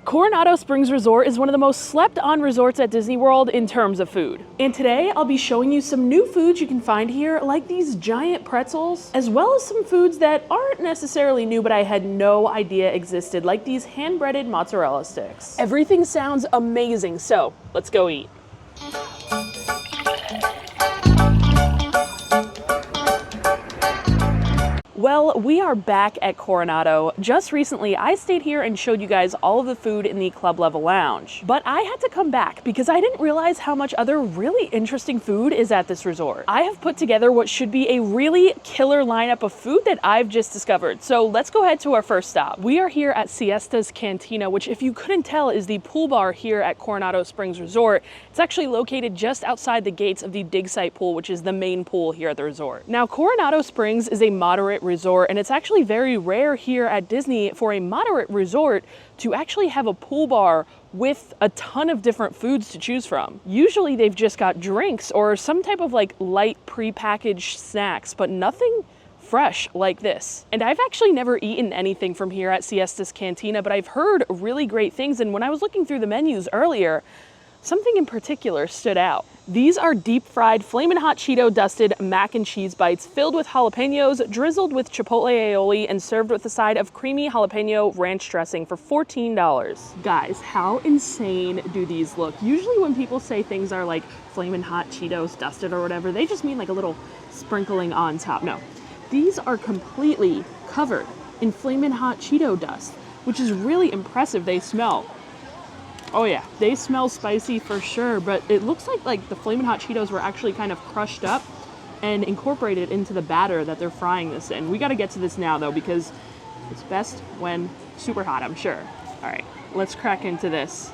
Coronado Springs Resort is one of the most slept on resorts at Disney World in terms of food. And today I'll be showing you some new foods you can find here, like these giant pretzels, as well as some foods that aren't necessarily new but I had no idea existed, like these hand-breaded mozzarella sticks. Everything sounds amazing, so let's go eat. Well, we are back at Coronado. Just recently, I stayed here and showed you guys all of the food in the club level lounge. But I had to come back because I didn't realize how much other really interesting food is at this resort. I have put together what should be a really killer lineup of food that I've just discovered. So let's go ahead to our first stop. We are here at Siesta's Cantina, which if you couldn't tell is the pool bar here at Coronado Springs Resort. It's actually located just outside the gates of the dig site pool, which is the main pool here at the resort. Now, Coronado Springs is a moderate resort, and it's actually very rare here at Disney for a moderate resort to actually have a pool bar with a ton of different foods to choose from. Usually they've just got drinks or some type of like light pre-packaged snacks, but nothing fresh like this. And I've actually never eaten anything from here at Siesta's Cantina, but I've heard really great things. And when I was looking through the menus earlier, something in particular stood out. These are deep fried Flamin' Hot Cheeto dusted mac and cheese bites filled with jalapenos, drizzled with chipotle aioli, and served with a side of creamy jalapeno ranch dressing for $14. Guys, how insane do these look? Usually when people say things are like Flamin' Hot Cheetos dusted or whatever, they just mean like a little sprinkling on top. No, these are completely covered in Flamin' Hot Cheeto dust, which is really impressive. They smell. Oh yeah, they smell spicy for sure, but it looks like the Flamin' Hot Cheetos were actually kind of crushed up and incorporated into the batter that they're frying this in. We gotta get to this now though, because it's best when super hot, I'm sure. All right, let's crack into this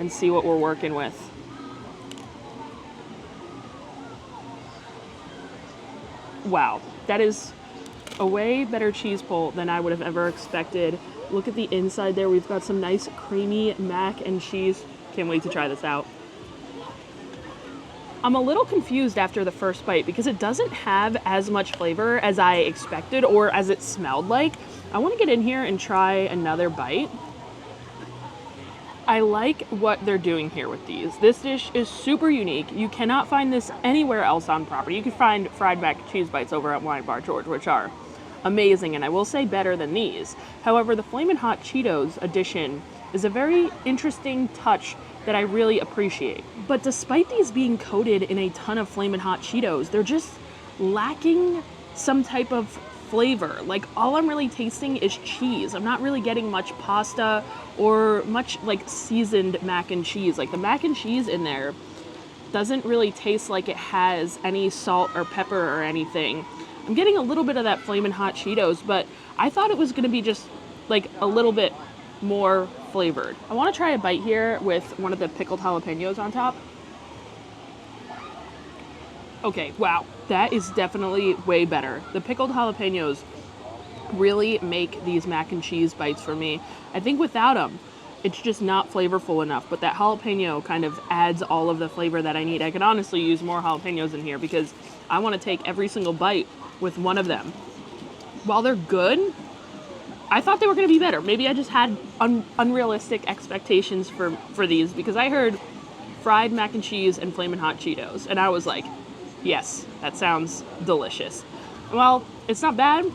and see what we're working with. Wow, that is a way better cheese pull than I would have ever expected. Look at the inside there. We've got some nice creamy mac and cheese. Can't wait to try this out. I'm a little confused after the first bite because it doesn't have as much flavor as I expected or as it smelled like. I want to get in here and try another bite. I like what they're doing here with these. This dish is super unique. You cannot find this anywhere else on property. You can find fried mac and cheese bites over at Wine Bar George, which are amazing, and I will say better than these. However, the Flamin' Hot Cheetos addition is a very interesting touch that I really appreciate. But despite these being coated in a ton of Flamin' Hot Cheetos, they're just lacking some type of flavor. Like, all I'm really tasting is cheese. I'm not really getting much pasta or much like seasoned mac and cheese. Like, the mac and cheese in there doesn't really taste like it has any salt or pepper or anything. I'm getting a little bit of that Flamin' Hot Cheetos, but I thought it was gonna be just like a little bit more flavored. I wanna try a bite here with one of the pickled jalapenos on top. Okay, wow, that is definitely way better. The pickled jalapenos really make these mac and cheese bites for me. I think without them, it's just not flavorful enough, but that jalapeno kind of adds all of the flavor that I need. I could honestly use more jalapenos in here because I wanna take every single bite with one of them. While they're good, I thought they were gonna be better. Maybe I just had unrealistic expectations for these because I heard fried mac and cheese and Flamin' Hot Cheetos, and I was like, yes, that sounds delicious. Well, it's not bad.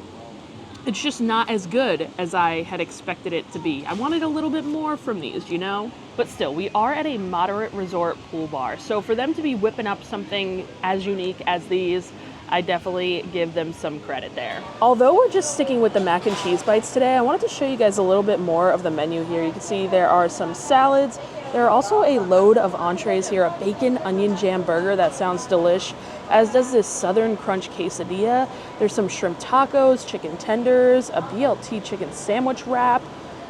It's just not as good as I had expected it to be. I wanted a little bit more from these, you know? But still, we are at a moderate resort pool bar, so for them to be whipping up something as unique as these, I definitely give them some credit there. Although we're just sticking with the mac and cheese bites today, I wanted to show you guys a little bit more of the menu here. You can see there are some salads. There are also a load of entrees here, a bacon onion jam burger that sounds delish, as does this Southern Crunch quesadilla. There's some shrimp tacos, chicken tenders, a BLT chicken sandwich wrap,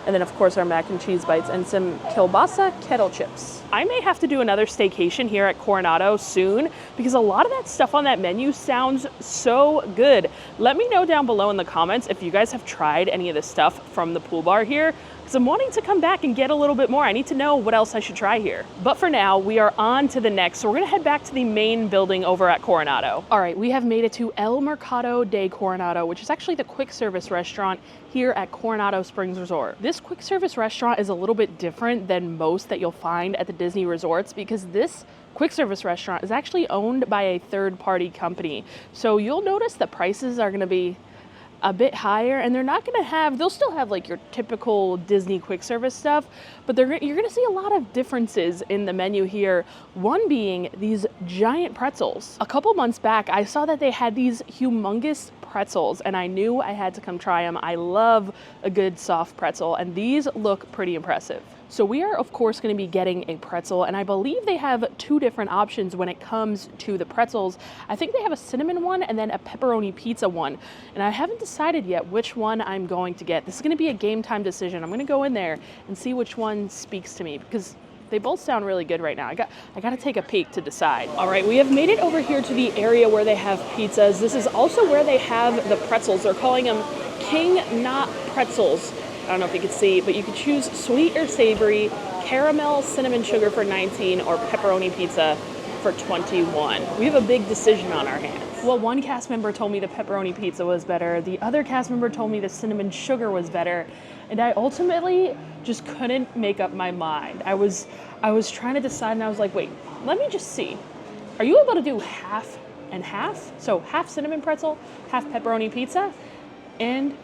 and then of course our mac and cheese bites and some kielbasa kettle chips. I may have to do another staycation here at Coronado soon because a lot of that stuff on that menu sounds so good. Let me know down below in the comments if you guys have tried any of the stuff from the pool bar here, because because I'm wanting to come back and get a little bit more. I need to know what else I should try here. But for now, we are on to the next. So we're gonna head back to the main building over at Coronado. All right, we have made it to El Mercado de Coronado, which is actually the quick service restaurant here at Coronado Springs Resort. This quick service restaurant is a little bit different than most that you'll find at the Disney resorts because this quick service restaurant is actually owned by a third-party company. So you'll notice the prices are gonna be a bit higher, and they're not gonna have, they'll still have like your typical Disney quick service stuff, but you're gonna see a lot of differences in the menu here. One being these giant pretzels. A couple months back, I saw that they had these humongous pretzels, and I knew I had to come try them. I love a good soft pretzel, and these look pretty impressive. So we are, of course, going to be getting a pretzel, and I believe they have two different options when it comes to the pretzels. I think they have a cinnamon one and then a pepperoni pizza one, and I haven't decided yet which one I'm going to get. This is going to be a game time decision. I'm going to go in there and see which one speaks to me because they both sound really good right now. I got to take a peek to decide. All right, we have made it over here to the area where they have pizzas. This is also where they have the pretzels. They're calling them King Knot Pretzels. I don't know if you can see, but you can choose sweet or savory, caramel, cinnamon sugar for 19, or pepperoni pizza for 21. We have a big decision on our hands. Well, one cast member told me the pepperoni pizza was better. The other cast member told me the cinnamon sugar was better. And I ultimately just couldn't make up my mind. I was trying to decide, and I was like, wait, let me just see. Are you able to do half and half? So half cinnamon pretzel, half pepperoni pizza? And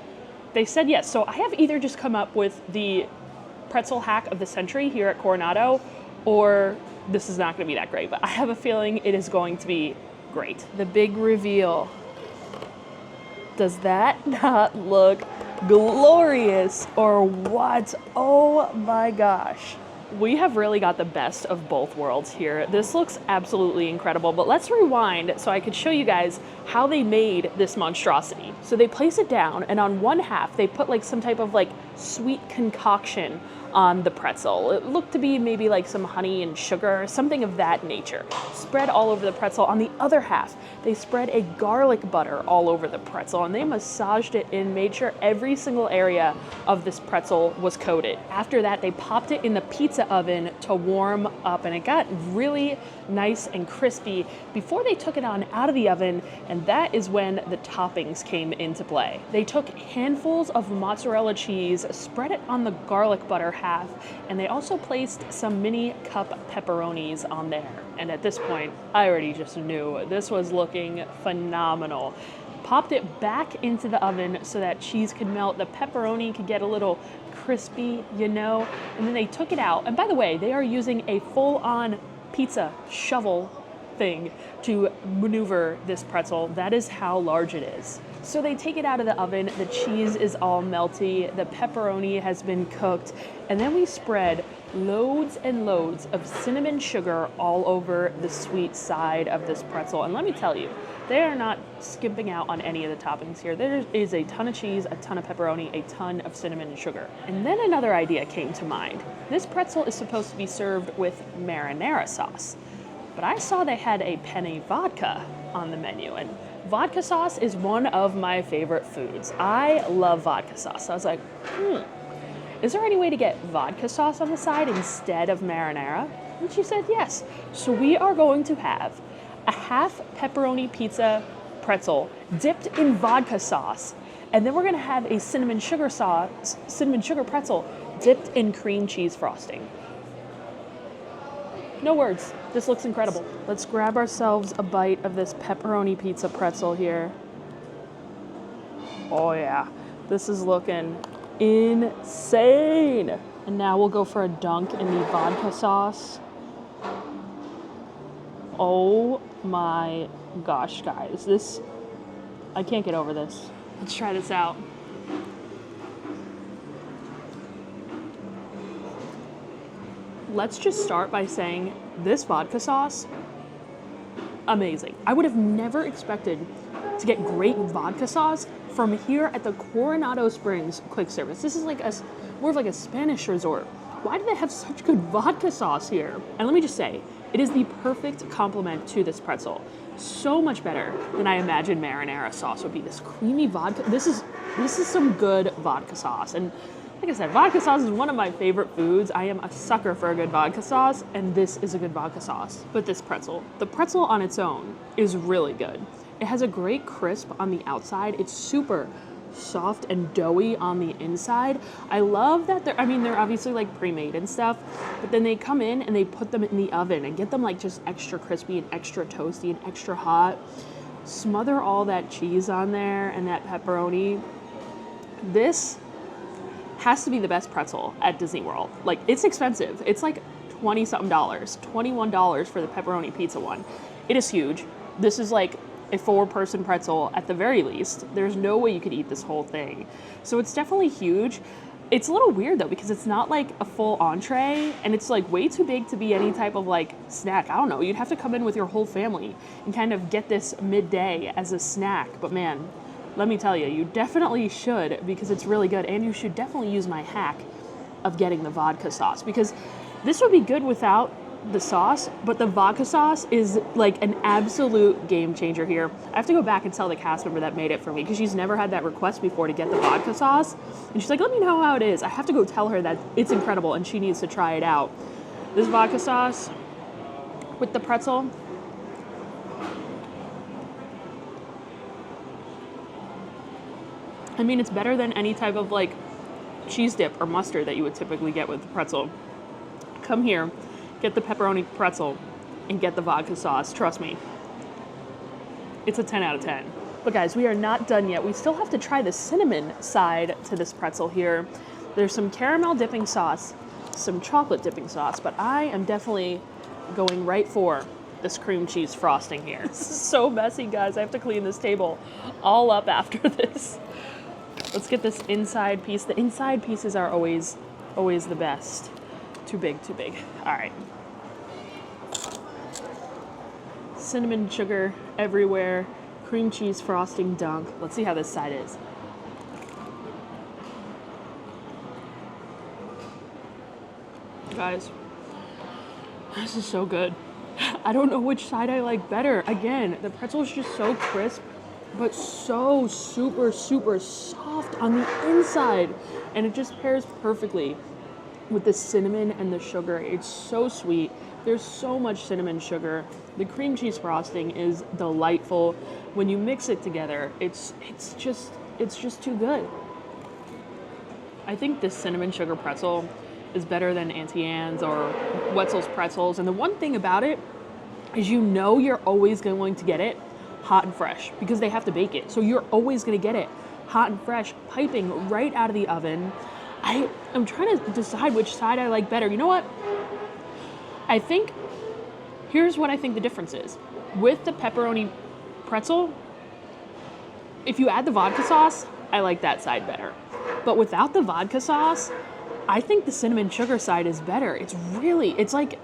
they said yes. So I have either just come up with the pretzel hack of the century here at Coronado, or this is not going to be that great, but I have a feeling it is going to be great. The big reveal. Does that not look glorious or what? Oh my gosh. We have really got the best of both worlds here. This looks absolutely incredible, but let's rewind so I could show you guys how they made this monstrosity. So they place it down, and on one half, they put like some type of like sweet concoction on the pretzel. It looked to be maybe like some honey and sugar, something of that nature, spread all over the pretzel. On the other half, they spread a garlic butter all over the pretzel, and they massaged it in, made sure every single area of this pretzel was coated. After that, they popped it in the pizza oven to warm up, and it got really nice and crispy before they took it on out of the oven, and that is when the toppings came into play. They took handfuls of mozzarella cheese, spread it on the garlic butter half, and they also placed some mini cup pepperonis on there. And at this point, I already just knew this was looking phenomenal. Popped it back into the oven so that cheese could melt, the pepperoni could get a little crispy, you know, and then they took it out. And by the way, they are using a full-on pizza shovel thing to maneuver this pretzel. That is how large it is. So they take it out of the oven, the cheese is all melty, the pepperoni has been cooked, and then we spread loads and loads of cinnamon sugar all over the sweet side of this pretzel. And let me tell you, they are not skimping out on any of the toppings here. There is a ton of cheese, a ton of pepperoni, a ton of cinnamon and sugar. And then another idea came to mind. This pretzel is supposed to be served with marinara sauce, but I saw they had a penne vodka on the menu, and vodka sauce is one of my favorite foods. I love vodka sauce. So I was like, is there any way to get vodka sauce on the side instead of marinara? And she said yes. So we are going to have a half pepperoni pizza pretzel dipped in vodka sauce, and then we're gonna have a cinnamon sugar pretzel dipped in cream cheese frosting. No words. This looks incredible. Let's grab ourselves a bite of this pepperoni pizza pretzel here. Oh yeah, this is looking insane. And now we'll go for a dunk in the vodka sauce. Oh my gosh, guys. I can't get over this. Let's try this out. Let's just start by saying this vodka sauce, amazing. I would have never expected to get great vodka sauce from here at the Coronado Springs quick service. This is like more of like a Spanish resort. Why do they have such good vodka sauce here? And let me just say, it is the perfect complement to this pretzel. So much better than I imagined marinara sauce would be. This creamy vodka, this is some good vodka sauce. And Like I said, vodka sauce is one of my favorite foods. I am a sucker for a good vodka sauce, and this is a good vodka sauce. But this pretzel, the pretzel on its own is really good. It has a great crisp on the outside. It's super soft and doughy on the inside. I love that they're obviously like pre-made and stuff, but then they come in and they put them in the oven and get them like just extra crispy and extra toasty and extra hot. Smother all that cheese on there and that pepperoni. This has to be the best pretzel at Disney World. Like, it's expensive. It's like $20-something, $21 for the pepperoni pizza one. It is huge. This is like a 4-person pretzel at the very least. There's no way you could eat this whole thing. So it's definitely huge. It's a little weird though, because it's not like a full entree, and it's like way too big to be any type of like snack. I don't know, you'd have to come in with your whole family and kind of get this midday as a snack. But man, let me tell you, you definitely should, because it's really good. And you should definitely use my hack of getting the vodka sauce, because this would be good without the sauce, but the vodka sauce is like an absolute game changer here. I have to go back and tell the cast member that made it for me, because she's never had that request before to get the vodka sauce. And she's like, let me know how it is. I have to go tell her that it's incredible and she needs to try it out. This vodka sauce with the pretzel. I mean, it's better than any type of like cheese dip or mustard that you would typically get with the pretzel. Come here, get the pepperoni pretzel, and get the vodka sauce. Trust me, it's a 10 out of 10. But guys, we are not done yet. We still have to try the cinnamon side to this pretzel here. There's some caramel dipping sauce, some chocolate dipping sauce, but I am definitely going right for this cream cheese frosting here. This is so messy, guys. I have to clean this table all up after this. Let's get this inside piece. The inside pieces are always the best. Too big, too big. All right. Cinnamon sugar everywhere. Cream cheese frosting dunk. Let's see how this side is. Guys, this is so good. I don't know which side I like better. Again, the pretzel is just so crisp, but so super, super soft on the inside. And it just pairs perfectly with the cinnamon and the sugar. It's so sweet. There's so much cinnamon sugar. The cream cheese frosting is delightful. When you mix it together, it's just too good. I think this cinnamon sugar pretzel is better than Auntie Anne's or Wetzel's pretzels. And the one thing about it is, you know, you're always going to get it hot and fresh because they have to bake it. So you're always going to get it hot and fresh, piping right out of the oven. I'm trying to decide which side I like better. You know what? Here's what I think the difference is. With the pepperoni pretzel, if you add the vodka sauce, I like that side better. But without the vodka sauce, I think the cinnamon sugar side is better. It's like,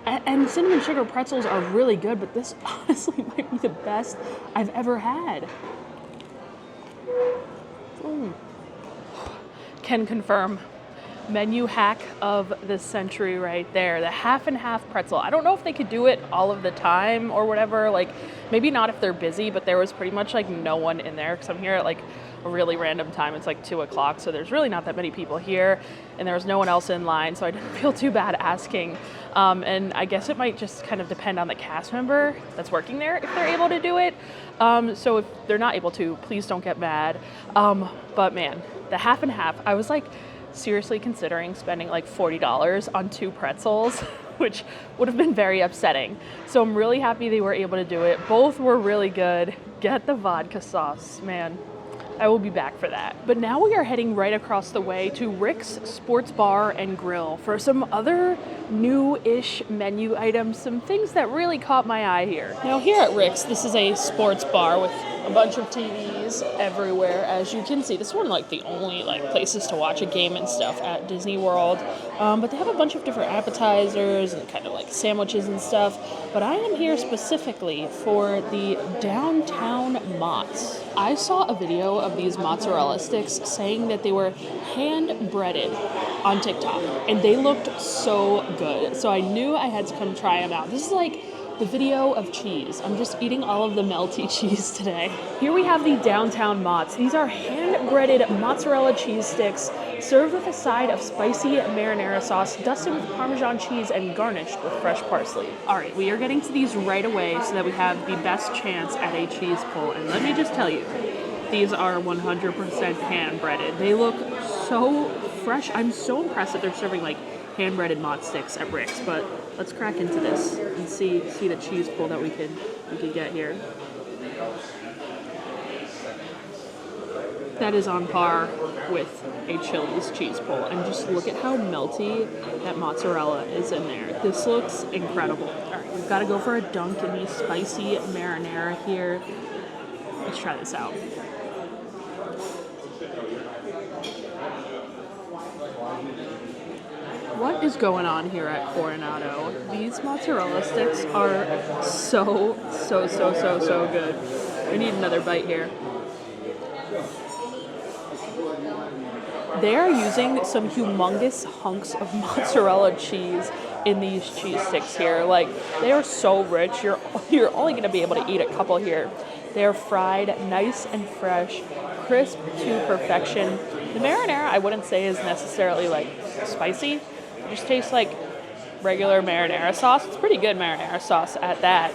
and cinnamon sugar pretzels are really good, but this honestly might be the best I've ever had. Can confirm. Menu hack of the century right there. The half and half pretzel. I don't know if they could do it all of the time or whatever. Like, maybe not if they're busy, but there was pretty much like no one in there, because I'm here at like a really random time. It's like 2 o'clock, so there's really not that many people here, and there was no one else in line, so I didn't feel too bad asking. And I guess it might just kind of depend on the cast member that's working there if they're able to do it. So if they're not able to, please don't get mad. But man, the half and half, I was like seriously considering spending like $40 on 2 pretzels, which would have been very upsetting. So I'm really happy they were able to do it. Both were really good. Get the vodka sauce, man. I will be back for that. But now we are heading right across the way to Rix Sports Bar and Grill for some other new-ish menu items, some things that really caught my eye here. Now here at Rix, this is a sports bar with a bunch of TVs everywhere, as you can see. This is one of like the only like places to watch a game and stuff at Disney World. But they have a bunch of different appetizers and kind of like sandwiches and stuff. But I am here specifically for the downtown mozz. I saw a video of these mozzarella sticks saying that they were hand breaded on TikTok, and they looked so good. So I knew I had to come try them out. This is like the video of cheese. I'm just eating all of the melty cheese today. Here we have the downtown mozz. These are hand breaded mozzarella cheese sticks Served with a side of spicy marinara sauce, dusted with Parmesan cheese and garnished with fresh parsley. All right, we are getting to these right away so that we have the best chance at a cheese pull. And let me just tell you, these are 100% hand-breaded. They look so fresh. I'm so impressed that they're serving like hand-breaded mozz sticks at Rix. But let's crack into this and see the cheese pull that we could get here. That is on par with a Chili's cheese pull. And just look at how melty that mozzarella is in there. This looks incredible. All right, we've got to go for a dunk in the spicy marinara here. Let's try this out. What is going on here at Coronado? These mozzarella sticks are so good. We need another bite here. They are using some humongous hunks of mozzarella cheese in these cheese sticks here. Like, they are so rich. You're only going to be able to eat a couple here. They are fried nice and fresh, crisp to perfection. The marinara, I wouldn't say is necessarily like spicy. It just tastes like regular marinara sauce. It's pretty good marinara sauce at that.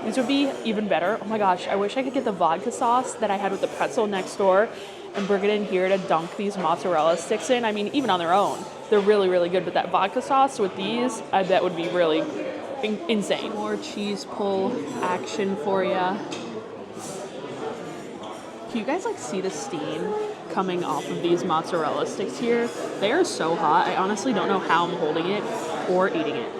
These would be even better. Oh my gosh, I wish I could get the vodka sauce that I had with the pretzel next door and bring it in here to dunk these mozzarella sticks in. I mean, even on their own, they're really good. But that vodka sauce with these, I bet would be really insane. More cheese pull action for ya. Can you guys like see the steam coming off of these mozzarella sticks here? They are so hot. I honestly don't know how I'm holding it or eating it.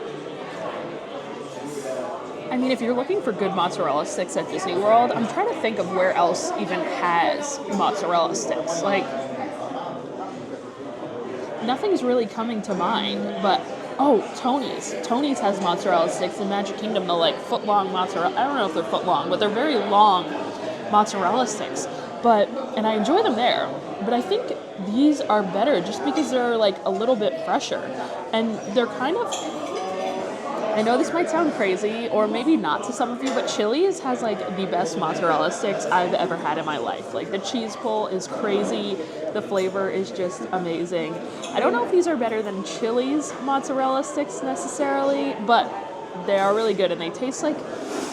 I mean, if you're looking for good mozzarella sticks at Disney World, I'm trying to think of where else even has mozzarella sticks. Like, nothing's really coming to mind, but oh, Tony's. Tony's has mozzarella sticks in Magic Kingdom. The like foot-long mozzarella. I don't know if they're foot-long, but they're very long mozzarella sticks. And I enjoy them there. But I think these are better just because they're like a little bit fresher. And they're kind of, I know this might sound crazy, or maybe not to some of you, but Chili's has like the best mozzarella sticks I've ever had in my life. Like, the cheese pull is crazy. The flavor is just amazing. I don't know if these are better than Chili's mozzarella sticks necessarily, but they are really good and they taste like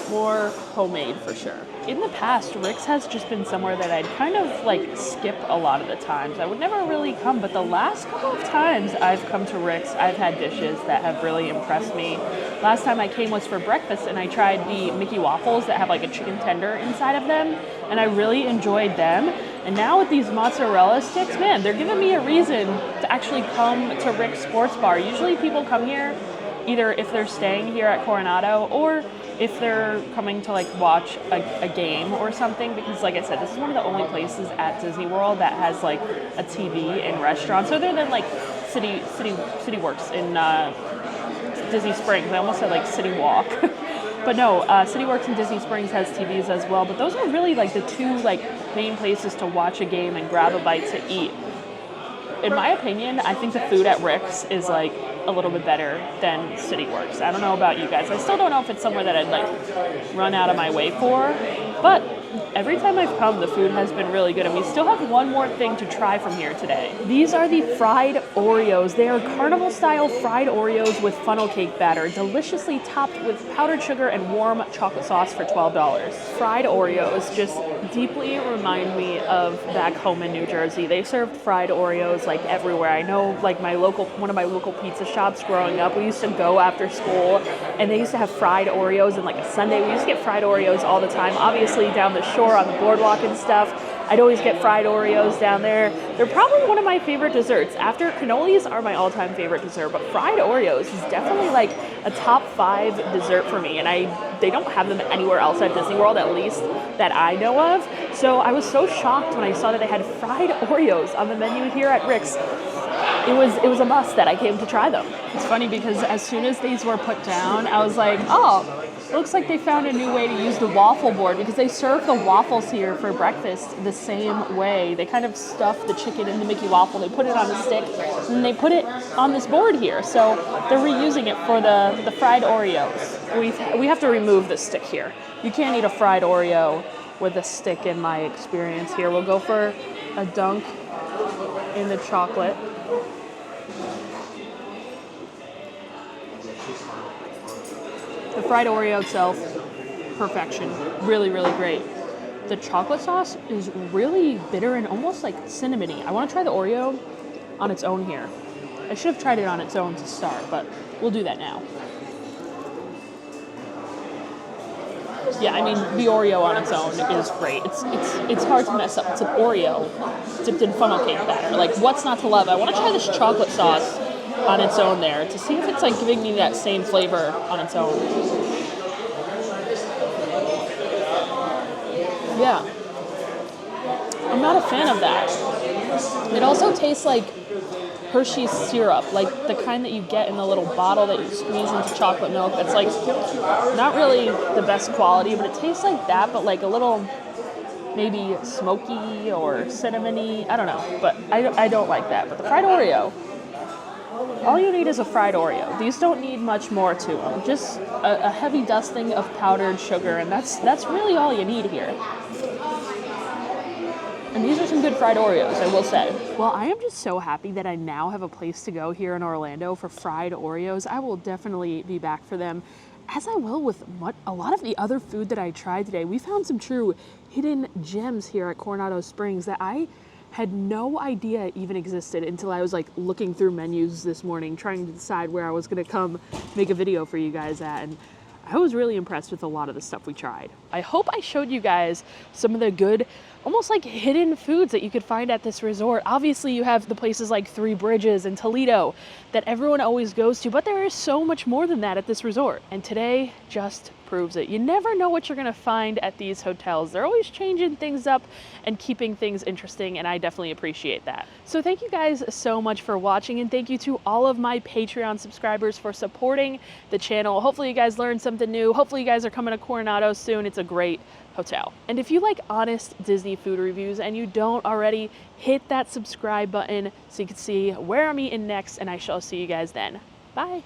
more homemade for sure. In the past, Rix has just been somewhere that I'd kind of like skip a lot of the times. I would never really come, but the last couple of times I've come to Rix, I've had dishes that have really impressed me. Last time I came was for breakfast and I tried the Mickey waffles that have like a chicken tender inside of them, and I really enjoyed them. And now with these mozzarella sticks, man, they're giving me a reason to actually come to Rix Sports Bar. Usually people come here either if they're staying here at Coronado or if they're coming to like watch a game or something, because like I said, this is one of the only places at Disney World that has like a TV and restaurants, other than like City Works in Disney Springs. I almost said like City Walk. But no, City Works in Disney Springs has TVs as well, but those are really like the two like main places to watch a game and grab a bite to eat. In my opinion, I think the food at Rix is like a little bit better than City Works. I don't know about you guys. I still don't know if it's somewhere that I'd like run out of my way for, but every time I've come, the food has been really good, and we still have one more thing to try from here today. These are the fried Oreos. They are carnival-style fried Oreos with funnel cake batter, deliciously topped with powdered sugar and warm chocolate sauce for $12. Fried Oreos just deeply remind me of back home in New Jersey. They served fried Oreos like everywhere. I know like one of my local pizza shops growing up, we used to go after school and they used to have fried Oreos, and like a Sunday we used to get fried Oreos all the time. Obviously down the shore on the boardwalk and stuff, I'd always get fried Oreos down there. They're probably one of my favorite desserts. After cannolis are my all-time favorite dessert, but fried Oreos is definitely like a top 5 dessert for me, and they don't have them anywhere else at Disney World, at least that I know of. So I was so shocked when I saw that they had fried Oreos on the menu here at Rix. It was a must that I came to try them. It's funny because as soon as these were put down, I was like, oh, it looks like they found a new way to use the waffle board, because they serve the waffles here for breakfast the same way. They kind of stuff the chicken in the Mickey waffle, they put it on a stick, and they put it on this board here. So they're reusing it for the fried Oreos. We have to remove the stick here. You can't eat a fried Oreo with a stick in my experience here. We'll go for a dunk in the chocolate. The fried Oreo itself, perfection. Really, really great. The chocolate sauce is really bitter and almost like cinnamony. I want to try the Oreo on its own here. I should have tried it on its own to start, but we'll do that now. Yeah, I mean, the Oreo on its own is great. It's hard to mess up. It's an Oreo dipped in funnel cake batter. Like, what's not to love? I want to try this chocolate sauce on its own there to see if it's like giving me that same flavor on its own. Yeah. I'm not a fan of that. It also tastes like Hershey's syrup, like the kind that you get in the little bottle that you squeeze into chocolate milk. That's like not really the best quality, but it tastes like that, but like a little maybe smoky or cinnamony. I don't know, but I don't like that. But the fried Oreo, all you need is a fried Oreo. These don't need much more to them. Just a heavy dusting of powdered sugar, and that's really all you need here. And these are some good fried Oreos, I will say. Well, I am just so happy that I now have a place to go here in Orlando for fried Oreos. I will definitely be back for them, as I will with a lot of the other food that I tried today. We found some true hidden gems here at Coronado Springs that I had no idea even existed until I was like looking through menus this morning, trying to decide where I was gonna come make a video for you guys at. And I was really impressed with a lot of the stuff we tried. I hope I showed you guys some of the good, almost like hidden foods that you could find at this resort. Obviously you have the places like Three Bridges and Toledo that everyone always goes to, but there is so much more than that at this resort. And today just proves it. You never know what you're gonna find at these hotels. They're always changing things up and keeping things interesting, and I definitely appreciate that. So thank you guys so much for watching, and thank you to all of my Patreon subscribers for supporting the channel. Hopefully you guys learned something new. Hopefully you guys are coming to Coronado soon. It's a great hotel. And if you like honest Disney food reviews and you don't already, hit that subscribe button so you can see where I'm eating next, and I shall see you guys then. Bye.